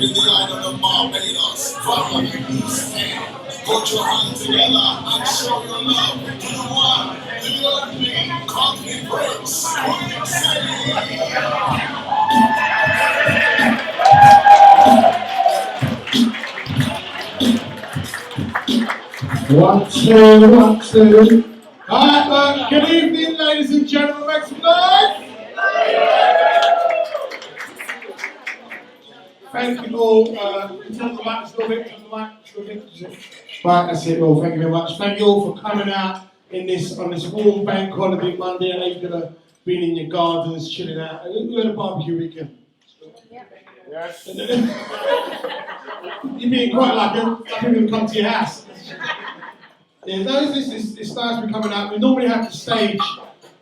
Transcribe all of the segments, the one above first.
in the island of Barbados, from East End. Put your hands together and show your love to the one, the only Cockney Prince, Quincy. 1, 2, 1, 2. Alright, good evening, ladies and gentlemen. Make some noise. Thank you all. Turn the mic a little bit. Right, that's it all. Thank you very much. Thank you all for coming out on this warm bank holiday Monday. I know you're gonna be in your gardens, chilling out. We had a barbecue weekend. Yes. You're being quite like people come to your house. Yeah, no, it's nice to be coming out. We normally have the stage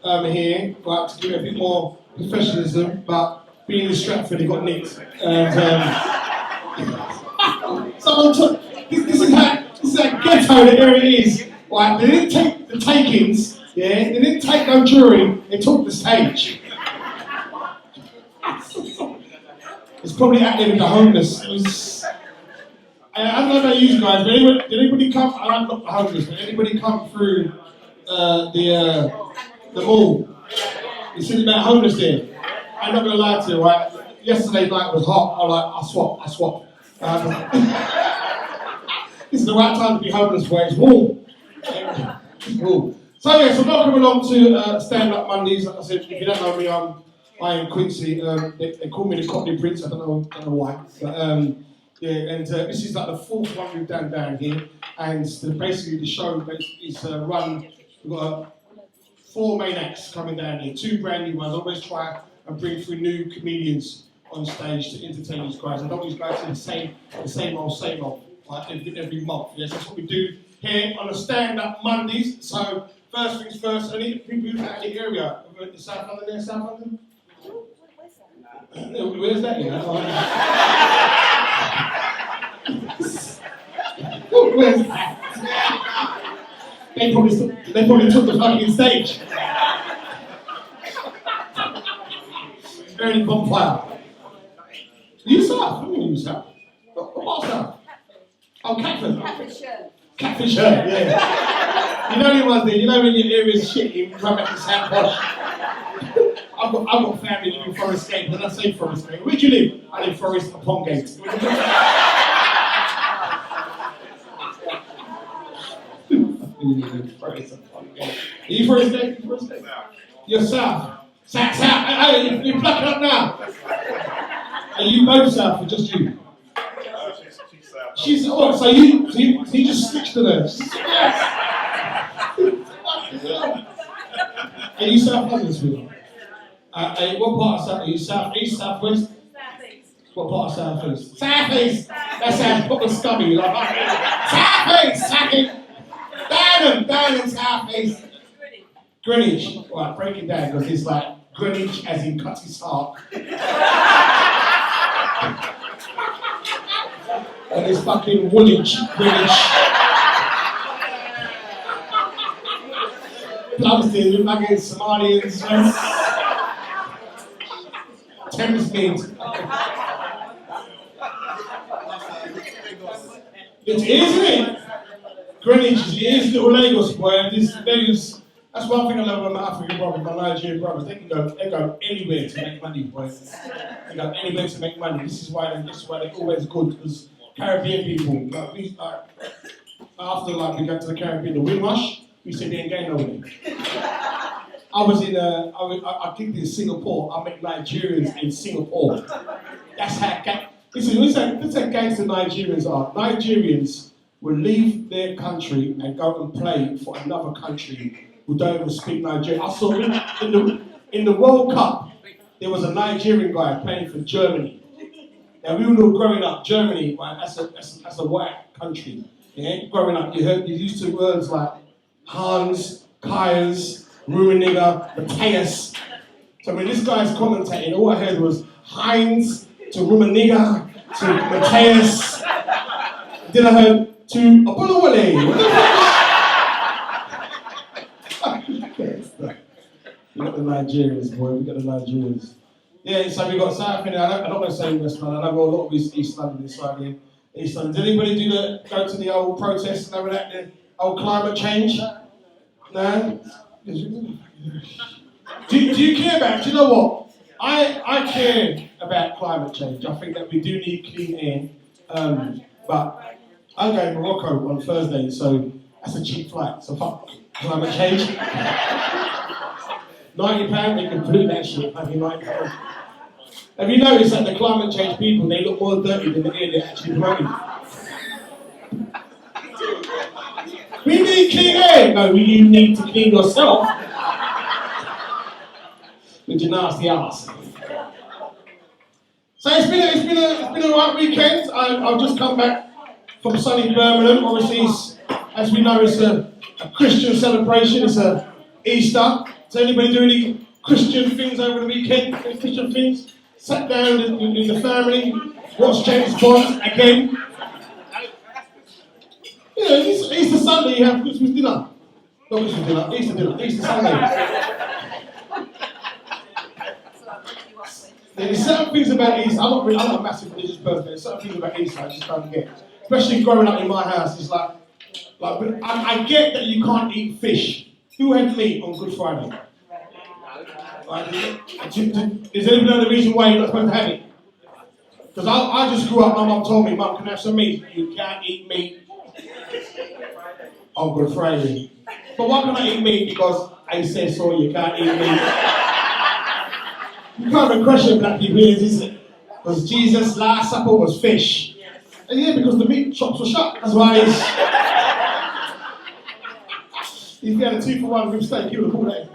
here, but to give it a bit more professionalism, but being in Stratford, it got nicked. And someone took, this is how ghetto the area is. Right? They didn't take the takings, yeah? They didn't take no jury, they took the stage. It's probably out there with the homeless. I don't know about you guys, but did anybody come? I'm not the homeless, but anybody come through the mall? You see about homeless there? I'm not gonna lie to you, right? Yesterday night was hot. I was like, I swap. This is the right time to be homeless, where it's warm. It's warm. So yeah, so welcome along to Stand Up Mondays. Like I said, if you don't know me, I am Quincy. They call me the Cockney Prince. I don't know why. But, yeah, and this is like the fourth one we've done down here, and basically the show is run. We've got 4 main acts coming down here, 2 brand new ones. I always try and bring through new comedians on stage to entertain these guys. I don't want these guys to the same old, like every month. Yes, that's what we do here on the stand-up Mondays. So first things first, any people who's out in the area, the South London there, South London? Where's that? You know? Where's that? They probably took the fucking stage. Burning bonfire. You South? Who are you South? What South? Oh, Catford. Catfish, yeah. You know the ones there. You know when your area's shit, you come back to South Posh. I've got family living in Forest Gate. When I say Forest Gate, where do you live? I live Forest upon Gate. Are you Forest Gate? You're South. South. Hey, you're plucking up now. Are you both South or just you? She's South. So you just switched to her. Are you South London, sweetheart? What part of South? Are you South East, South West? South East. What part of South East? South East. That sounds proper scummy. Like South East, South East. Down South East. Greenwich. Right, break it down because it's like Greenwich as in cut his heart. And it's fucking Woolwich, Greenwich. Plumstead, look like it's Somalians. Thamesmead. It is, isn't it? Greenwich is little Lagos, boy. That's one thing I love about my African brothers, my Nigerian brothers. They go anywhere to make money, boy. They go anywhere to make money. This is why they're always good, because Caribbean people, after we got to the Caribbean, the Windrush, we said they ain't going nowhere. I kicked in Singapore. I met Nigerians in Singapore. That's how. Listen how gangster Nigerians are. Nigerians will leave their country and go and play for another country who don't even speak Nigerian. I saw in the World Cup, there was a Nigerian guy playing for Germany. Now we all know growing up, Germany, right, that's a white country. Yeah? Growing up, you used to words like Hans, Kayers, Rummenigge, Matthias. So when this guy's commentating, all I heard was Heinz to Rummenigge to Matthias. Then I heard to Apollo. We got the Nigerians, boy. We got the Nigerians. Yeah, so we've got South End. I'm not going to say West London. I know a lot of East London this side here. East London. Did anybody go to the old protests and over that, the old climate change? No? Do you care about it? Do you know what? I care about climate change. I think that we do need clean air. But I'm going to Morocco on Thursday, so that's a cheap flight. So fuck climate change. £90, they can pollute that shit. £90. Have you noticed that the climate change people, they look more dirty than the air they're actually polluting? We need clean air. No, you need to clean yourself with your nasty ass. So it's been a right weekend. I've just come back from sunny Birmingham. Obviously, as we know, it's a Christian celebration. It's a Easter. Does anybody do any Christian things over the weekend? Any Christian things? Sat down in the family, watched James Bond again. You know, Easter Sunday you have Christmas dinner. Not Christmas dinner, Easter Sunday. There's certain things about Easter. I'm not a massive religious person. There's certain things about Easter I just don't get. Especially growing up in my house, it's like I get that you can't eat fish. Who had meat on Good Friday? Is anybody know the reason why you're not supposed to have it? Because I just grew up, my mum told me, Mum, can I have some meat? You can't eat meat on Good Friday. But why can't I eat meat? Because I said so, you can't eat meat. You can't even question black people, is it? Because Jesus' last supper was fish. And yeah, because the meat shops were shut. That's why if you had a 2-for-1 rib steak, you would have bought that.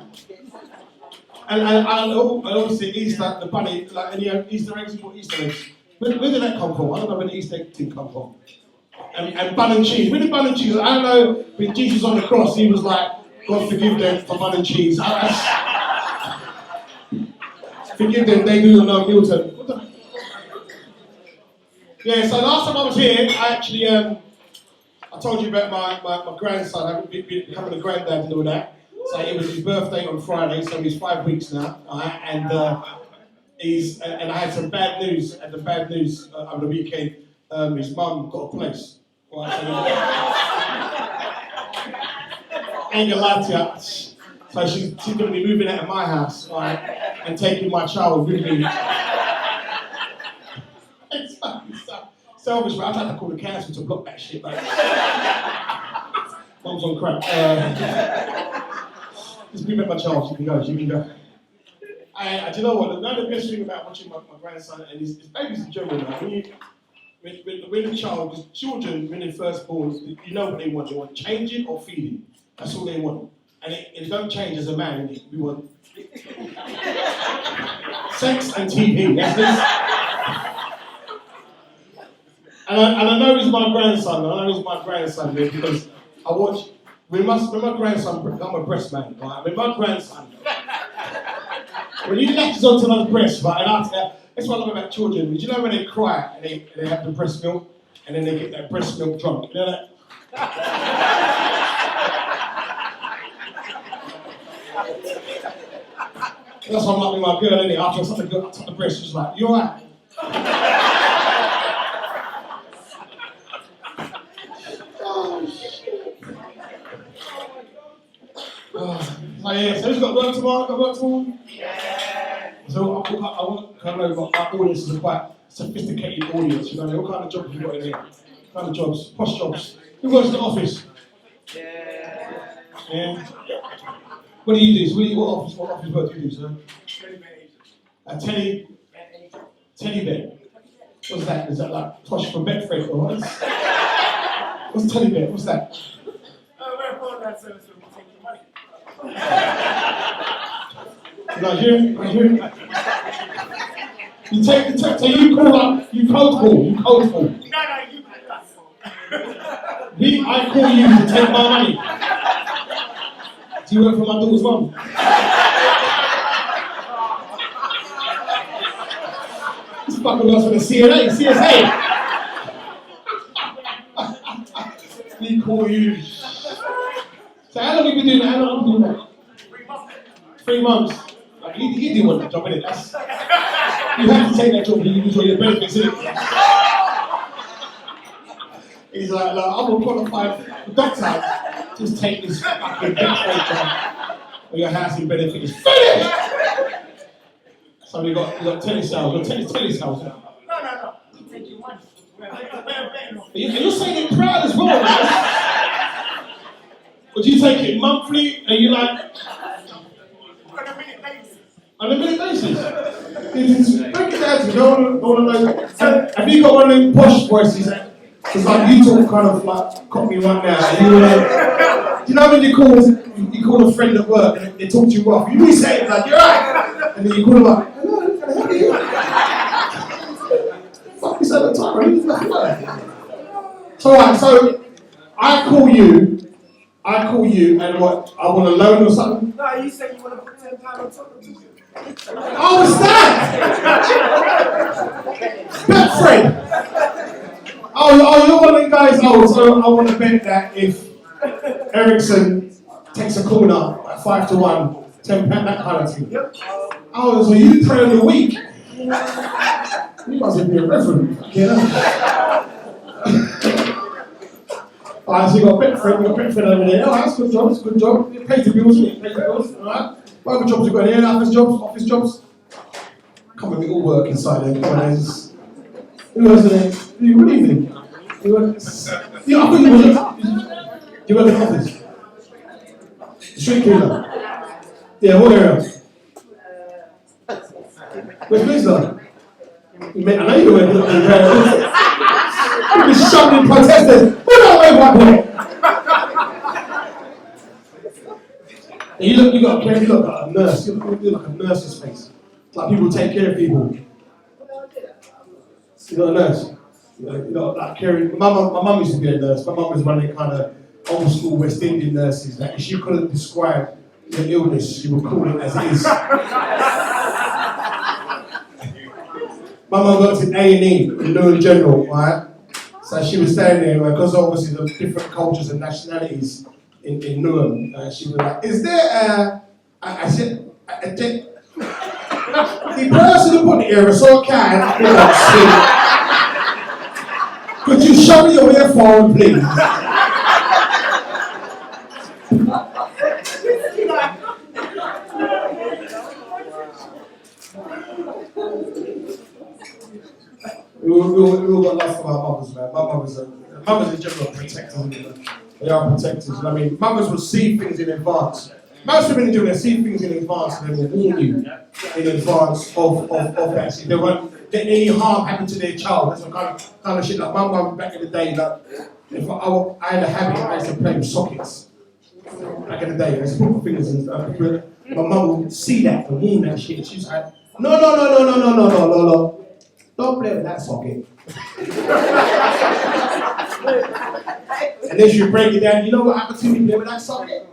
And I always say Easter, the bunny, like any Easter eggs, you put Easter eggs. Where did that come from? I don't know where the Easter egg thing come from. And bun and cheese. Where did bun and cheese? I don't know, when Jesus on the cross, he was like, God forgive them for bun and cheese. Forgive them, they do know Milton. Yeah, so last time I was here, I actually, I told you about my grandson. I've been becoming a granddad and all that. So it was his birthday on Friday, so he's 5 weeks now. And I had some bad news. And the bad news over the weekend, his mum got a place. Right, so ain't gonna lie to you. So she's going to be moving out of my house, right, and taking my child with me. It's selfish, but I've had to call the council to block that shit. Like, Mum's on crack. Just bring back my child. She can go. Do you know what? The best thing about watching my grandson and his babies in general, when a child, because children, when they're first born, you know what they want. They want changing or feeding. That's all they want. And it don't change as a man. We want sex and TV. That's this. And I know he's my grandson. Because I watch. When my grandson, I'm a breast man, right? When my grandson, when he latches onto another breast, right? And that's what I love about children. Do you know when they cry and they have the breast milk, and then they get that breast milk drunk? You know that? That's what I'm like with my girl, innit? After I suck the breast, she's like, you alright? Oh, shit. So yeah, so who's got work tomorrow? Yeah. So I know my audience is a quite sophisticated audience, you know, what kind of jobs you got in here? What kind of jobs? Posh jobs. Who works in the office? Yeah. What do you do? What office work do you do, sir? Teddy bed. What's that? Is that like posh for Bedford or what? What's teddy bed? What's that? We're a phone that service where we take your money. Nigerian? You take the text, so you cold call. No, you can I call you to take my money. Do you work for my daughter's mum? This fucker works for the CSA. We call you. So how long have you been doing that? 3 months. Like, you do want that job, innit? You have to take that job, you enjoy the benefits, innit? He's like, look, I'm a qualified doctor. Just take this fucking benefit job. Or your housing benefit is finished! So we got telesales, telesales. No. We take your money. You're saying it proud as well, man. Would you take it monthly and you like? On a minute basis. Break it down to me. Don't want to know. Have you got one of them posh voices? Because like you talk kind of like Cockney right now. And you were like, you know when you call a friend at work and they talk to you rough, you really say it like, you're right. And then you call them like, hello, can I help you? Fuck this other time, right? So I call you and what, I want a loan or something? No, you said you want to put 10 pounds on top of it. Oh, what's that? Bet friend. Oh, you're one of the guys. Oh, so I want to bet that if Ericsson takes a corner at 5-1, 10 pound, that kind of thing. Yep. Oh, so you play on the week? You must be a reverend. Alright, so you got a bet friend over there. Oh, that's good job, It pays the bills, isn't it? Pays the bills, alright. What other jobs you got here? Office jobs? Come on, we all work inside there. Come on, who else there? What do you think? You work in an office? Street cleaner? Yeah, what area? Where's Quincy? I know you're working in the you've been shoving in protesters. Move that way, white boy! You look like a nurse. You look like a nurse's face. It's like people take care of people. You're not a nurse. You know, like caring. My mum used to be a nurse. My mum was one of the kind of old school West Indian nurses. That if she couldn't describe the illness, she would call it as it is. My mum worked in A&E in Newham General, right? So she was staying there because obviously the different cultures and nationalities in Newham. She was like, "Is there I said, the person who put the aerosol can could you show me your earphone, please?" We all got love for our mothers, man. Mothers in general are protectors. They are protectors. I mean, mothers will see things in advance. Most women do, they see things in advance and they will warn you in advance of that. They won't let any harm happen to their child. That's the kind of shit. Like my mum back in the day, like, if I had a habit, I used to play with sockets. Back in the day, I used to put my fingers in stuff. My mum would see that and warn that shit. She's like, no. Don't play with that socket. And then she'll break it down. You know what happened to me play with that socket?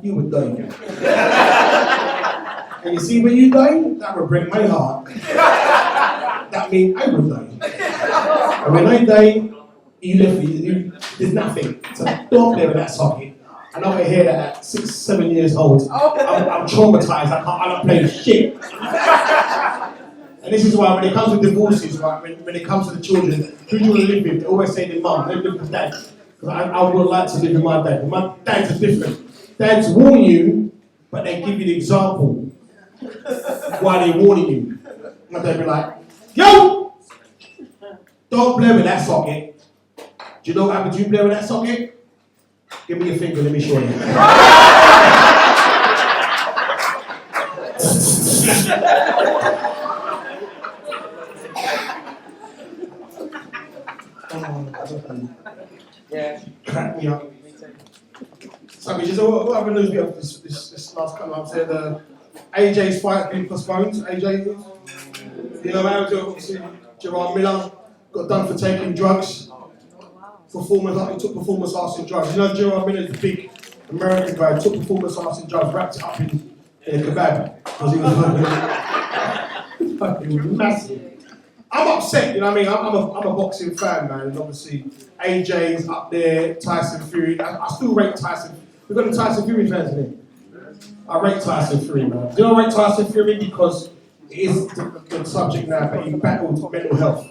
You would die. And you see when you die, that would break my heart. That means I would die. And when I die, you left me, there's nothing. So don't play with that socket. I know I hear that at 6, 7 years old. I'm traumatized. I don't play with shit. And this is why when it comes to divorces, right, when it comes to the children, who do you want to live with? They always say their mum, they live with dad. Because I would like to live with my dad. But my dads are different. Dads warn you, but they give you the example why they're warning you. My dad be like, yo! Don't play with that socket. Do you know what happened? Do you play with that socket? Give me your finger, let me show you. Yeah. Crack me up. So what other news we have this last couple of months here? AJ's fight has been postponed. AJ, you know, obviously Gerard Miller got done for taking drugs. He took performance arts and drugs. You know, Gerard Miller is the big American guy. Took performance arts and drugs, wrapped it up in a kebab because he was fucking massive. I'm upset, you know what I mean? I'm a boxing fan, man, and obviously AJ's up there, Tyson Fury. I still rate Tyson. We've got the Tyson Fury fans in here. I rate Tyson Fury, man. Do you know I rate Tyson Fury? Because it is the subject now, but he battled mental health.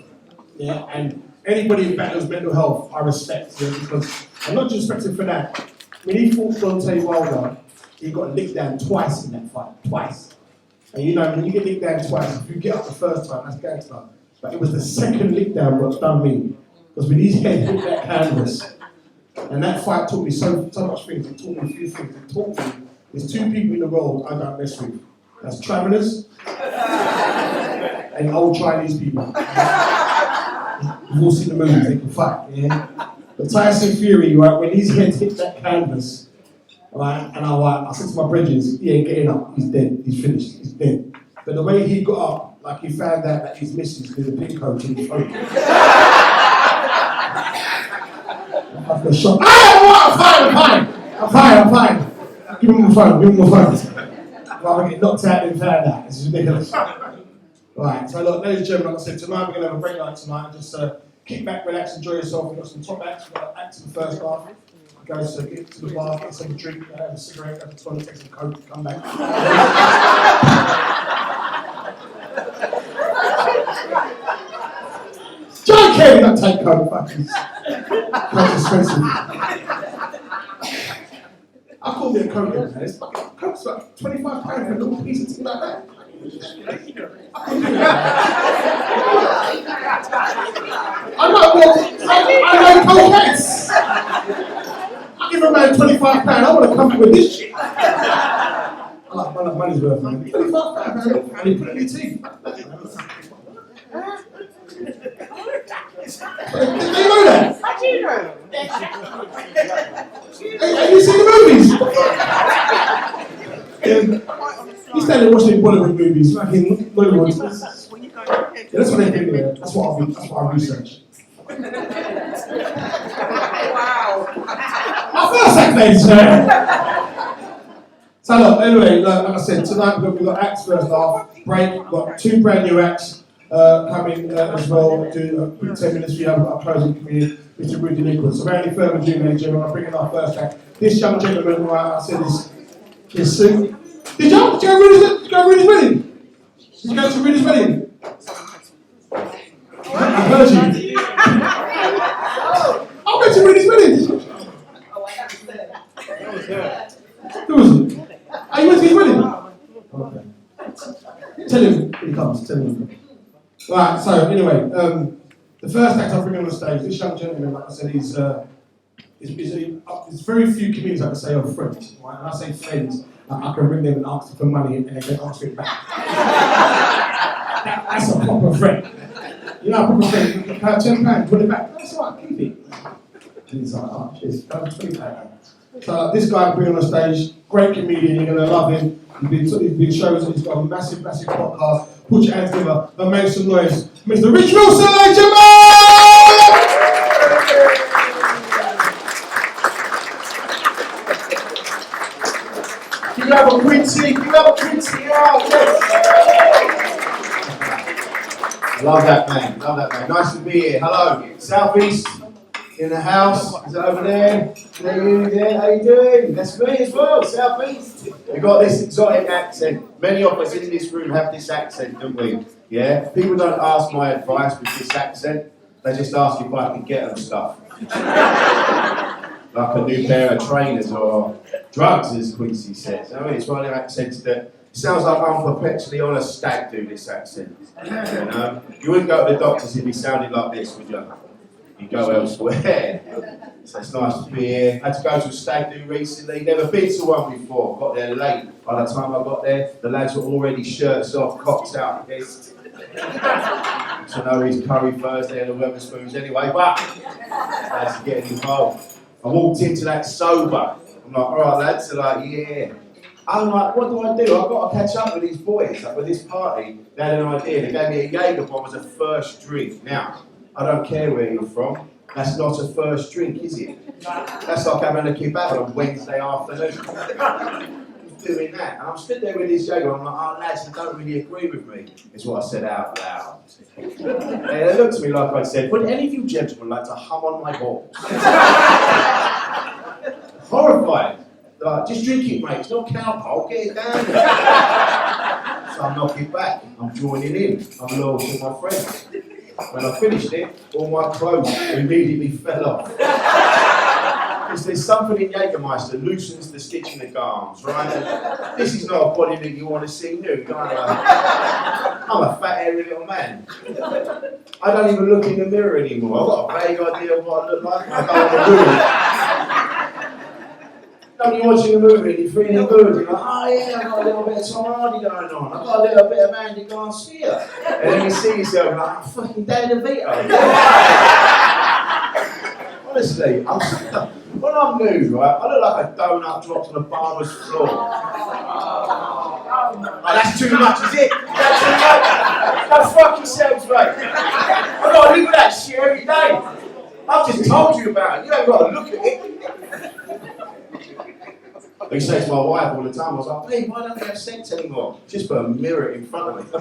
Yeah, and anybody who battles mental health, I respect, yeah, because I'm not just respecting for that. When he fought Deontay Wilder, he got licked down twice in that fight, twice. And you know, when you get licked down twice, if you get up the first time, that's gangster. But it was the second lick down what done me. Because when his head hit that canvas, and that fight taught me so much things. It taught me a few things. It taught me there's two people in the world I don't mess with. That's travellers and old Chinese people. You've all seen the movies, they can fight, yeah? But Tyson Fury, right, when his head hit that canvas, right, and I said to my bridges, he ain't getting up, he's dead, he's finished, he's dead. But the way he got up, like he found out that his missus did a pin coat in his phone. After a shot, I'm fine. Give him my phone. Well, I get knocked out and found out. This is ridiculous. Right, so look, ladies and gentlemen, like I said, tonight we're going to have a great night tonight. Just kick back, relax, enjoy yourself. We've got some top acts. We've got acts in the first half. Go get to the bar, get some drink, have a cigarette, go to the toilet, take some coke, come back. John Kerry, don't take coke, fuckers. Coke's expensive. I call me a coke, man. It's fucking coke's like £25 for a little piece of tea like that. I know cokeheads. I give a man £25, I want to come with this shit. I like money's worth, man. £25, and he put it in your teeth. Did you know that? How do you know? Have you seen the movies? You started watching Bollywood movies, like in Bollywood. Yeah, that's what they do there. That's what I research. Wow. My first act, ladies and gentlemen. So look, anyway, like I said, tonight we've got acts first half, break, we've got two brand new acts coming as well. Do a quick 10 minutes for you, I've got a closing comedian, Mr. Rudy Nicholas. So without any further ado, ladies and gentlemen, I'll bring in our first act. This young gentleman, right, I said this suit. Did you go to Rudy's wedding? Did you go to Rudy's wedding? I heard you. I went to Rudy's wedding. Who was it? Oh, you went to his wedding? Okay. Tell him when he comes, tell him. Right, so anyway, the first act I'll bring on the stage, this young gentleman, like I said, there's very few comedians I can say are friends, right? And I say friends, I can ring them and ask them for money and they can ask it back. That's a proper friend. You know, a proper friend, you can pay £10, put it back. That's all right, keep it. And he's like, oh, cheers, £20. So this guy will bring on the stage, great comedian, you're going to love him. He's been shows, he's got a massive podcast. Put your hands together and make some noise. Mr. Richie Wilson, ladies and gentlemen! Give it up a Quincy, give it up a Quincy. Love that man. Nice to be here. Hello, Southeast in the house. Is it over there? How you doing? That's me as well, Southeast. We've got this exotic accent. Many of us in this room have this accent, don't we? Yeah? People don't ask my advice with this accent. They just ask if I can get them stuff. Like a new pair of trainers or drugs, as Quincy says. I mean, it's one of them accents that sounds like I'm perpetually on a stag do, this accent. You know? You wouldn't go to the doctors if he sounded like this, would you? You go elsewhere. So it's nice to be here. Had to go to a stag do recently. Never been to one before. Got there late. By the time I got there, the lads were already shirts off, cocks out, pissed. So no, he's curry Thursday and the Weatherspoons anyway, but lads are getting involved. I walked into that sober. I'm like, all right, lads. They're like, yeah. I'm like, what do? I've got to catch up with these boys. Like with this party, they had an idea. They gave me a Jaeger bomb as a first drink. Now, I don't care where you're from. That's not a first drink, is it? That's like having a kebab on Wednesday afternoon. Doing that. And I'm stood there with this Jaeger. I'm like, oh, lads, they don't really agree with me. Is what I said out loud. And they looked at me like I said, would any of you gentlemen like to hum on my balls? Horrified. Like, just drink it, mate. It's not cowpole. Get it down. So I'm knocking back. I'm joining in. I'm loyal to my friends. When I finished it, all my clothes immediately fell off. Because there's something in Jägermeister that loosens the stitch in the garms, right? And this is not a body that you want to see new. I'm a fat, hairy little man. I don't even look in the mirror anymore. I've got a vague idea of what I look like. I go in the room. When you're watching a movie and you're feeling good, you're like, oh yeah, I've got a little bit of Tom Hardy going on, I've got a little bit of Andy Garcia. And then you see yourself like, oh, fucking Danny DeVito. Honestly, when I'm nude, right, I look like a donut dropped on a barber's floor. Oh, that's too much, is it? That's too much? Go fuck yourselves, mate. I've got to live with that shit every day. I've just told you about it, you haven't got to look at it. I used to say to my wife all the time, I was like, babe, why don't we have sex anymore? Just put a mirror in front of me. Oh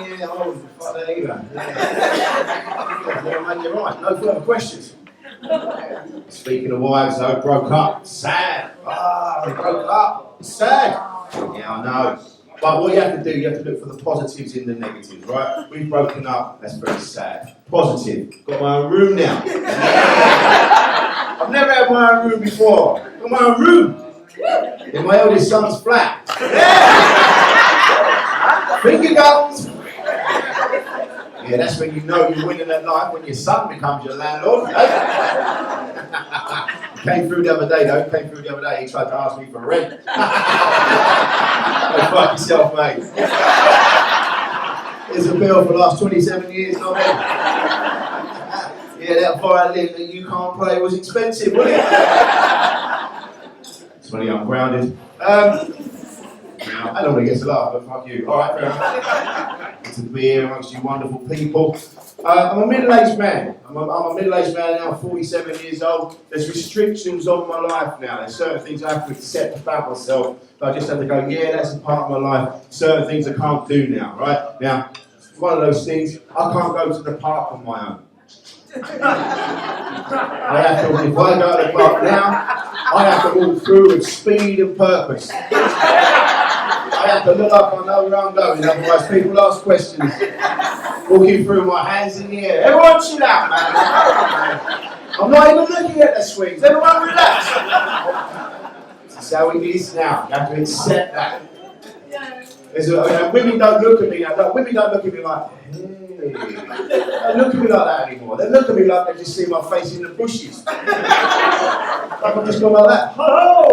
yeah, I wouldn't fuck that either. Yeah, mate, you're right, no further questions. Speaking of wives, though, broke up, sad. They broke up, sad. Yeah, I know. But what you have to do, you have to look for the positives in the negatives, right? We've broken up, that's very sad. Positive, got my own room now. I've never had my own room before. Got my own room. In my oldest son's flat. Yeah! Finger guns. Yeah, that's when you know you're winning at life, when your son becomes your landlord. Came through the other day, he tried to ask me for rent. Go fuck yourself, mate. Here's a bill for the last 27 years, not me. Yeah, that violin that you can't play was expensive, wasn't it? It's funny, I'm grounded. I don't want to get to laugh, but fuck you. Alright, fair enough. Good to be here amongst you wonderful people. I'm a middle-aged man. I'm a middle-aged man now, 47 years old. There's restrictions on my life now. There's certain things I have to accept about myself. I just have to go, yeah, that's a part of my life. Certain things I can't do now, right? Now, one of those things, I can't go to the park on my own. I have to, if I go to the park now, I have to walk through with speed and purpose. I have to look up, I know where I'm going, otherwise people ask questions. Walking through my hands in the air. Everyone chill out, man. I'm not even looking at the swings. Everyone relax. That's how it is now. You have to accept that. Women don't look at me like that. Women don't look at me like, hey. They don't look at me like that anymore. They look at me like they just see my face in the bushes. Like I've just gone like that. Hello!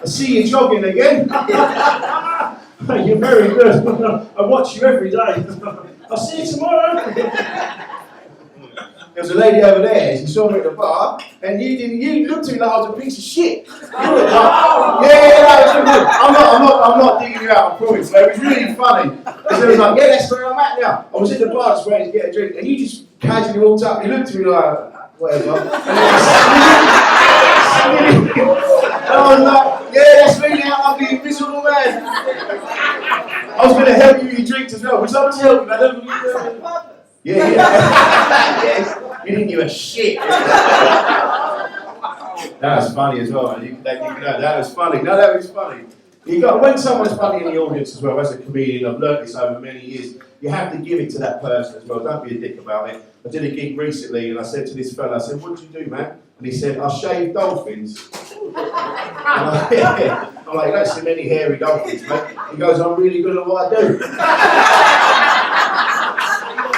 I see you jogging again. You're very good. I watch you every day. I'll see you tomorrow. There was a lady over there, she saw me at the bar, and you looked at me like I was a piece of shit. You were like, I'm not digging you out, I promise. But it was really funny. Because they was like, yeah, that's where I'm at now. I was in the bar just waiting to get a drink, and you just casually walked up, and you looked at me like, whatever. And I was like, yeah, that's me now, I'm the invisible man. I was going to help you with your drinks as well, which I was helping, I don't know. Yeah. Yes. You didn't give a shit. That was funny as well. That was funny. No, that was funny. When someone's funny in the audience as well, as a comedian, I've learned this over many years, you have to give it to that person as well. Don't be a dick about it. I did a gig recently and I said to this fella, I said, what do you do, man? And he said, I shave dolphins. I'm like, yeah. I'm like, you don't see many hairy dolphins, mate. He goes, I'm really good at what I do.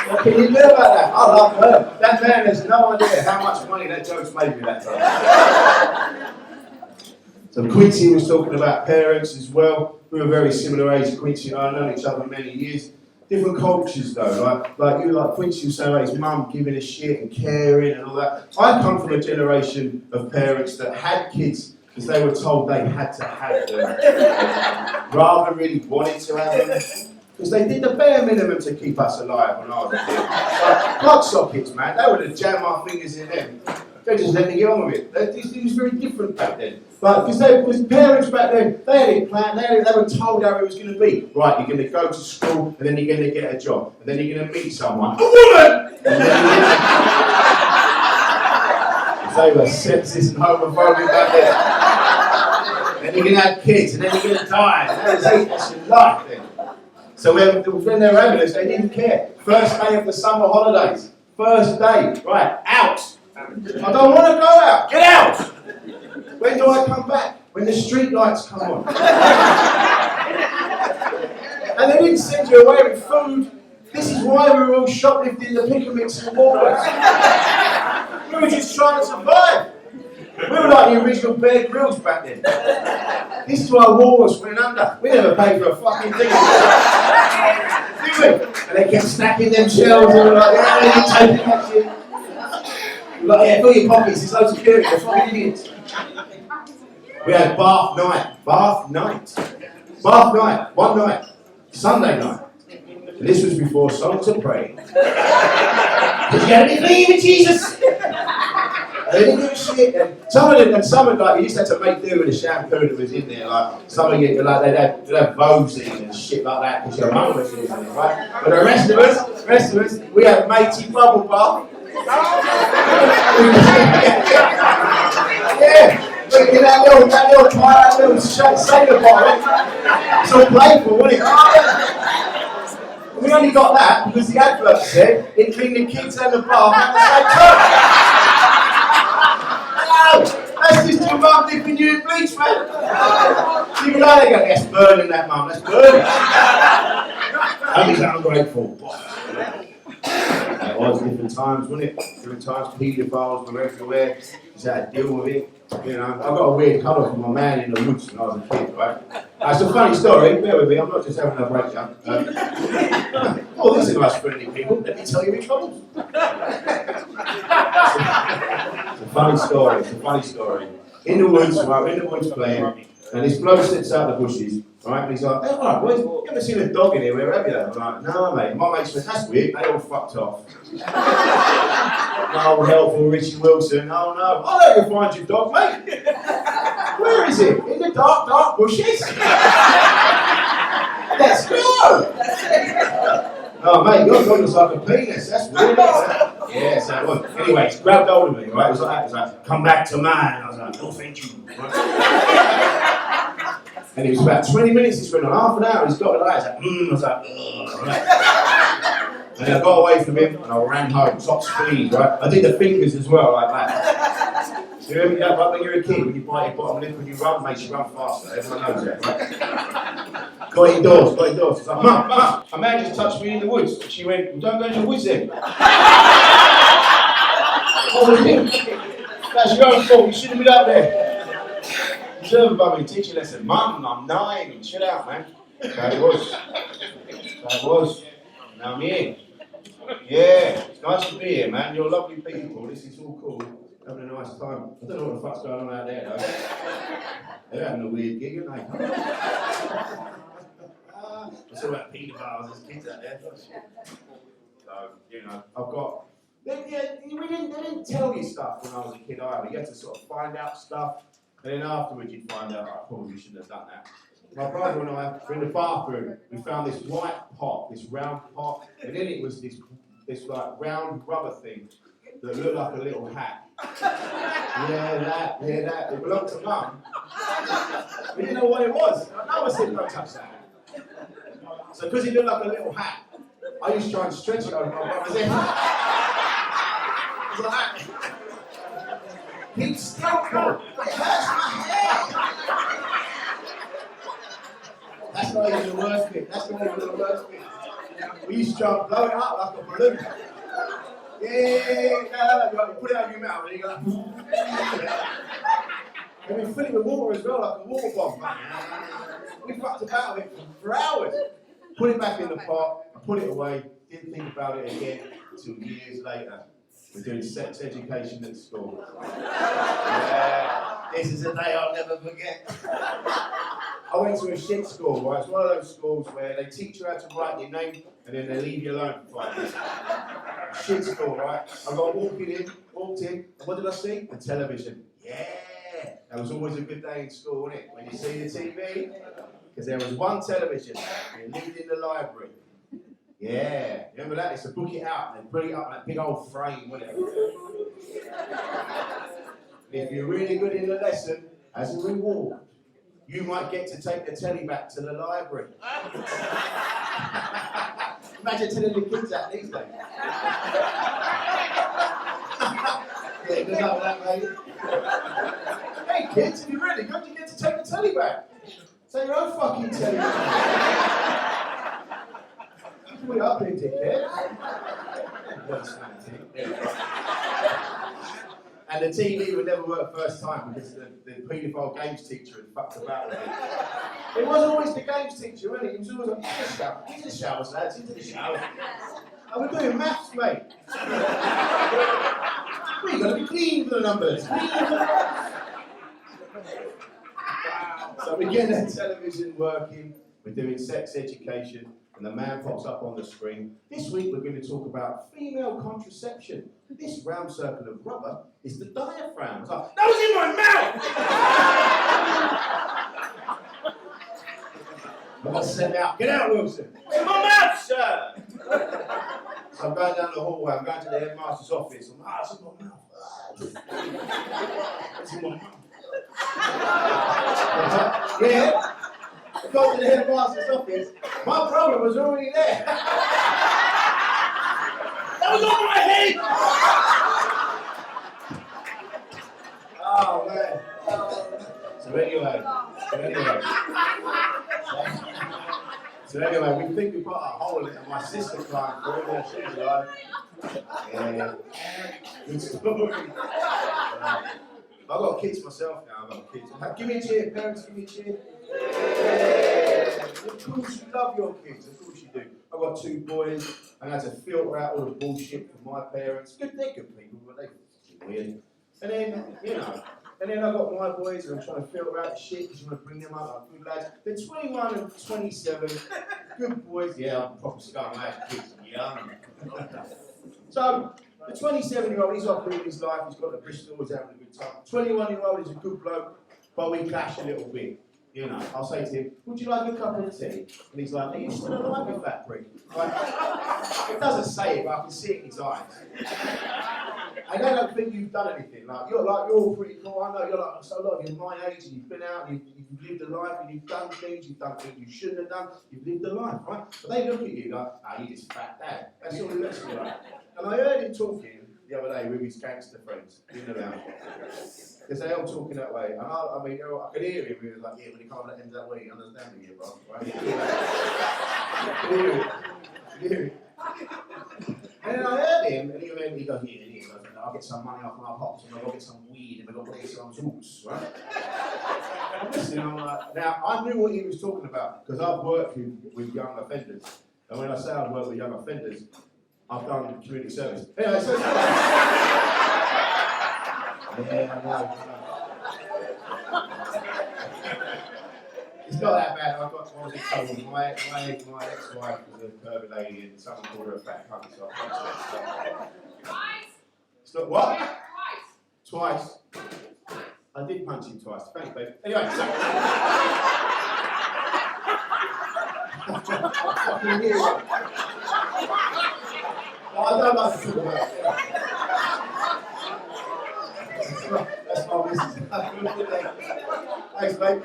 What can you do about that? I love her. That man has no idea how much money that joke's made me that time. So Quincy was talking about parents as well. We were very similar age. Quincy and I have known each other many years. Different cultures though, like Quincy was saying about his mum giving a shit and caring and all that. I come from a generation of parents that had kids because they were told they had to have them, rather than really wanting to have them. Because they did the bare minimum to keep us alive when I was a kid. Like, plug sockets, man, they would have jammed my fingers in them. They just let me get on with it. It was very different back then. Because parents back then, they had it planned, they were told how it was going to be. Right, you're going to go to school, and then you're going to get a job, and then you're going to meet someone. A woman! They were sexist and homophobic back then. then you're going to have kids, and then you're going to die. And that's your life then. So when they were ambulance, they didn't care. First day of the summer holidays. First day. Right, out. I don't want to go out. Get out. When do I come back? When the street lights come on. And they didn't send you away with food. This is why we were all shoplifting the pick-a-mix and Walmarts. We were just trying to survive. We were like the original Bear Grylls back then. This is why Walmarts went under. We never paid for a fucking thing. Did we? And they kept stacking them shelves and we were like, yeah, you're taking that shit. Like, yeah, fill your pockets, there's no security, they're fucking idiots. We had bath night, one night, Sunday night. And this was before songs of praise. Because you gotta be clean with Jesus. They didn't give a shit. And some of them, like, you used to have to make do with the shampoo that was in there. Like, some of you, like, they'd have Vosine and shit like that because your mum was using it, right? But the rest of us, we had matey bubble bath. Yeah. Look at that little sailor bottle. It's all playful, wasn't it? We only got that because the advert said it cleaned the kids and the bath at the same time. Hello! That's just your mum dipping you in bleach, man. You can like, that's burning that mum, that's burning. Only that ungrateful. It was different times, wasn't it? Different times, paedophiles were everywhere. You just had to deal with it. You know, I got a weird colour from my man in the woods when I was a kid, right? It's a funny story, bear with me, I'm not just having a breakdown. Oh, these are nice friendly people, let me tell you which troubles. It's a funny story. In the woods, right, in the woods playing, and this bloke sits out the bushes, right, and he's like, hey, alright boys, you ever seen a dog in here, where have you? I'm like, no mate, my mate said, that's weird, they all fucked off. No helpful Richie Wilson, oh no, I'll let you find your dog, mate. Where is it? In the dark bushes? Let's go! Oh mate, your dog looks like a penis, that's weird. Yeah, so it was. Anyway, he grabbed hold of me, right? It was like that, it was like, come back to mine. I was like, no thank you. Right? And it was about 20 minutes, it's been on half an hour, he's got the lights, like, I was like, right? And I got away from him and I ran home, top speed, right? I did the fingers as well, like that. You remember that, like when you're a kid, when you bite your bottom lip, when you run, makes you run faster. Everyone knows that, right? Got indoors. It's like, Mum, a man just touched me in the woods. And she went, well, don't go in the woods then. What was it? That's your own fault, you shouldn't have been up there. Observe above me, teach a lesson. Mum, I'm 9, chill out, man. So it was. Now I'm here. Yeah, it's nice to be here, man. You're lovely people. This is all cool. Having a nice time. I don't know what the fuck's going on out there, though. They're having a weird gig, aren't they? It's all about paedophiles, there's kids out there. So, you know, I've got... They didn't tell you stuff when I was a kid either. You had to sort of find out stuff, and then afterwards you'd find out, I probably shouldn't have done that. My brother and I were in the bathroom. We found this white pot, this round pot, and in it was this like round rubber thing that looked like a little hat. Yeah, that. It belonged to Mum. We didn't know what it was. I said, don't touch that. So because it looked like a little hat, I used to try and stretch it over my brother's head. It was like, keep still, Paul. It hurts my hair. That's not even the worst bit. We used to try and blow it up like a balloon. Yeah, you put it over your mouth and you go like, and we fill it with water as well, like a water bomb. We fucked about with it for hours. Put it back in the pot, I put it away, didn't think about it again until years later. We're doing sex education at school. Yeah, this is a day I'll never forget. I went to a shit school, right? It's one of those schools where they teach you how to write your name and then they leave you alone for 5 minutes. Shit school, right? I got walked in, and what did I see? The television. Yeah! That was always a good day in school, wasn't it? When you see the TV, because there was one television, and it lived in the library. Yeah, remember that? It's to book it out and bring it up in that big old frame, wasn't it? If you're really good in the lesson, as a reward, You might get to take the telly back to the library. Imagine telling the kids that these days. Yeah, good luck with that, mate. Hey kids, if you're ready, don't you get to take the telly back? Take your own fucking telly back. Put it up here, dickhead. And the TV would never work first time because the paedophile games teacher had fucked about with it. It wasn't always the games teacher, was it? It was always like, into the showers, lads, into the showers. And we're doing maths, mate. We've got to be clean for the numbers. So we get that television working, we're doing sex education, and the man pops up on the screen. This week we're going to talk about female contraception. This round circle of rubber is the diaphragm. It's like, that was in my mouth! I sent out, get out, Wilson. In my mouth, sir! So I'm going down the hallway, I'm going to the headmaster's office. I'm like, it's in my mouth. It's in my mouth. Yeah. Go to the headmaster's office. My problem was already there. That was on my head! Oh, man. So anyway, we think we put a hole in it, and my sister climbed through there. She was like, yeah, good story. I've got kids myself now, I've got kids. Give me a cheer, parents, give me a cheer. Yeah. Of course you love your kids, of course you do. I've got 2 boys, and I had to filter out all the bullshit from my parents. Good, they're good people, but they're weird. And then, and then I've got my boys, and I'm trying to filter out the shit because you want to bring them up like good lads. They're 21 and 27, good boys. Yeah, I'm proper scum, I have kids, I'm young. So, the 27-year-old, he's off living his life, he's got the Bristol, he's having a good time. 21-year-old is a good bloke, but we clash a little bit. I'll say to him, would you like a cup of tea? And he's like, are you still alive, you fat prick? Like, it doesn't say it, but I can see it in his eyes. I don't think you've done anything. You're all pretty cool. I know you're so you're my age and you've been out and you've lived a life and you've done things you shouldn't have done. You've lived a life, right? But they look at you like, you just fat dad. That's all it looks like. And I heard him talking the other day with his gangster friends in the lounge. Because they all talking that way. And I could hear him. He was like, yeah, when you come at the end that way, you understand me, bro. Right? Hear it. And then I heard him, and he goes, yeah, I'll get some money off my pops, and I'll get some weed, and I'll get some roots, right? And I'm listening, I'm like, now, I knew what he was talking about, because I've worked with young offenders. And when I say I've worked with young offenders, I've done community service. Anyway, so... yeah, I know. It's not that bad. I've got what was it called? My ex-wife was a curvy lady and someone called her a fat cunt, so Twice. It's not what? Twice. I did punch him twice. Thanks, babe. Anyway, so I don't like to talk about it. That's my missus. Thanks, babe.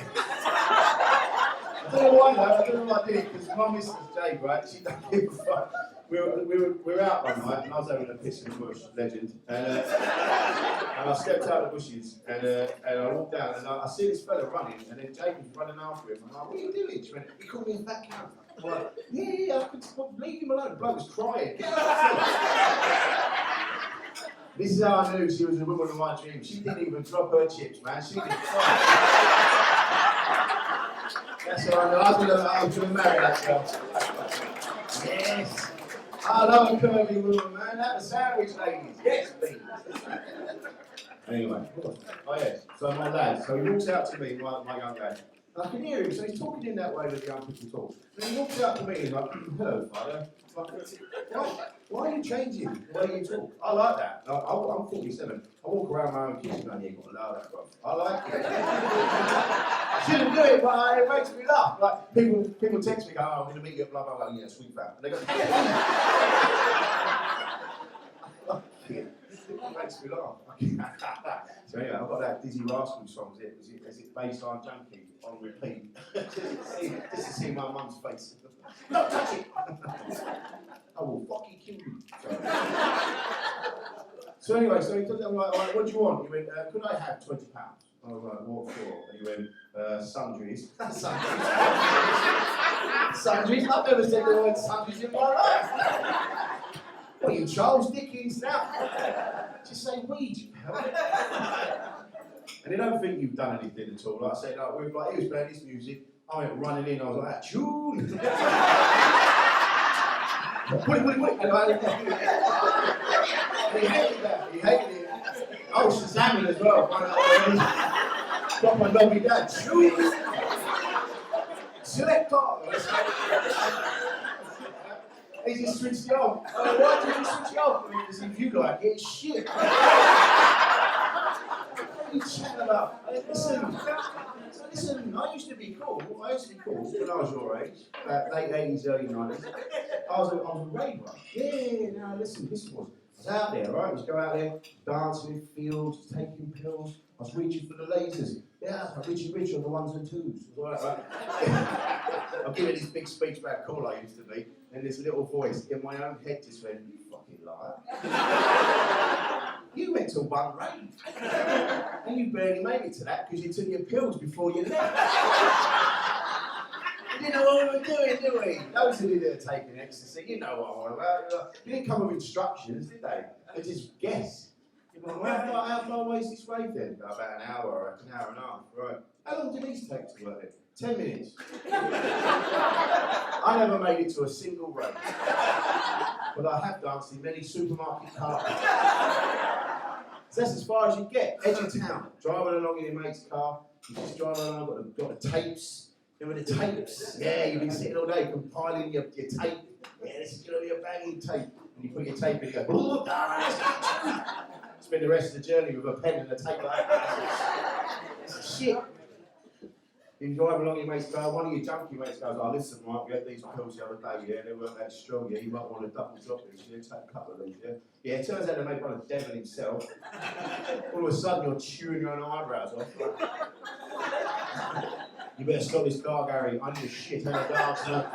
I don't know why though, I don't know what I did, because my missus Jade, right, she don't give a fuck. We were out one night, and I was having a piss in the bush, legend, and I stepped out of the bushes, and I walked down, and I see this fella running, and then Jade was running after him, and I'm like, what are you doing? She went, he called me a fat cunt. I'm like, yeah, I could leave him alone, the bloke was crying. This is how I knew she was a woman of my dreams. She didn't even drop her chips, man, she didn't cry. That's what I know. I was going to marry that girl. Yes. I love a curvy woman, man. Have a sandwich, ladies. Yes, please. Anyway. Oh, yes. So my lad. So he walks out to me, my young lad. I can hear him. So he's talking in that way that young people talk. And he walks out to me and he's like, hello, father. Why are you changing the way you talk? I like that. I'm 47. I walk around my own kitchen going, yeah, you've got to allow that, bro. I like it. I shouldn't do it, but it makes me laugh. Like, people text me, go, I'm going to meet you at blah, blah, blah. Yeah, sweet fam. And they go, it makes me laugh. So anyway, I've got that Dizzy Rascal song. Is it Baseline Junkie? I on repeat. just to see my mum's face. Don't touch it! I will fucking kill you. So anyway, so he told me, I'm like, what do you want? He went, could I have £20? I was like, what for? And he went, sundries. Sundries? Sundries? I've never said the word sundries in my life. What are you, Charles Dickens now? Just say weed, you pal. And they don't think you've done anything at all. Like I said, like, we were like, he was playing this music, I went running in, I was like, tune! Put it. And he hated that, he hated it. I was Shazamming as well. Got my lovely dad, tune! Selector! He just switched it off. Why did you switch it off? Because if you like it, it's shit. What are you chatting about? Listen, I used to be cool. I used to be cool when I was your age, late 80s, early 90s. I was a raver. Yeah, now listen, this was. I was out there, right? I was going out there, dancing in fields, taking pills. I was reaching for the lasers. Yeah, like Richie on the ones and twos. It was all right, right? I'm giving this big speech about cool I used to be, and this little voice in my own head just went, you fucking liar. You went to one rave. And you barely made it to that because you took your pills before you left. You didn't know what we were doing, did we? Those of you that are taking ecstasy, you know what I'm on about. You didn't come with instructions, did they? They just guess. You're like, how far away is this rave then? About an hour, an hour and a half, right. How long did these take to work then? 10 minutes. I never made it to a single rave. But I have danced in many supermarket carpets. So that's as far as you get. Edge of town, driving along in your mate's car, you just drive along, got the tapes. Remember the tapes? Yeah, you've been sitting all day compiling your tape. Yeah, this is going to be a banging tape. And you put your tape in and go, spend the rest of the journey with a pen and a tape like that. It's shit. You drive along your mate's car, one of your junkie mates goes, oh, listen, right, we had these pills the other day, yeah, they weren't that strong, yeah, you might want to double drop this, yeah, take a couple of these, yeah. Yeah, it turns out they make one of the devil himself. All of a sudden, you're chewing your own eyebrows off. You better stop this car, Gary, I need a shit and a dancer.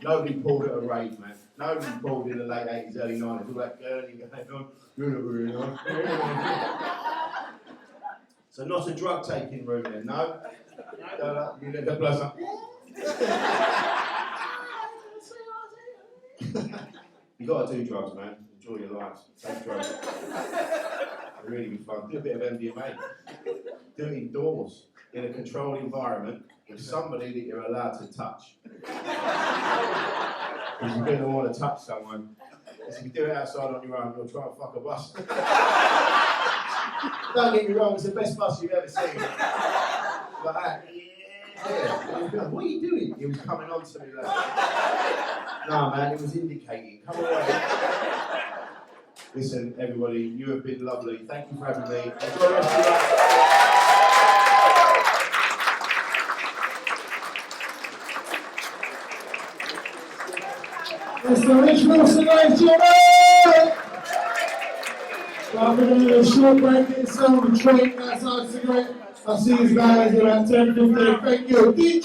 Nobody pulled at a rave, man. Nobody pulled in the late 80s, early 90s, all that girly going on. So not a drug taking room then, no? You let the blood up. You got to do drugs, man. Enjoy your lives. Take drugs. It'll really be fun. Do a bit of MDMA. Do it indoors, in a controlled environment, with somebody that you're allowed to touch. Because you're going to want to touch someone. Because if you do it outside on your own, you'll try and fuck a bus. Don't get me wrong, it's the best bus you've ever seen. Like that. Yeah. What are you doing? He was coming on to me like that. No, man, it was indicating. Come away. Listen, everybody, you have been lovely. Thank you for having me. Enjoy the rest of your life. Mr. Rich Wilson, ladies and gentlemen! I'm going to do a short break, get yourself a drink, that's our cigarette. I'll see you guys in about 10-15. Thank you. DJ!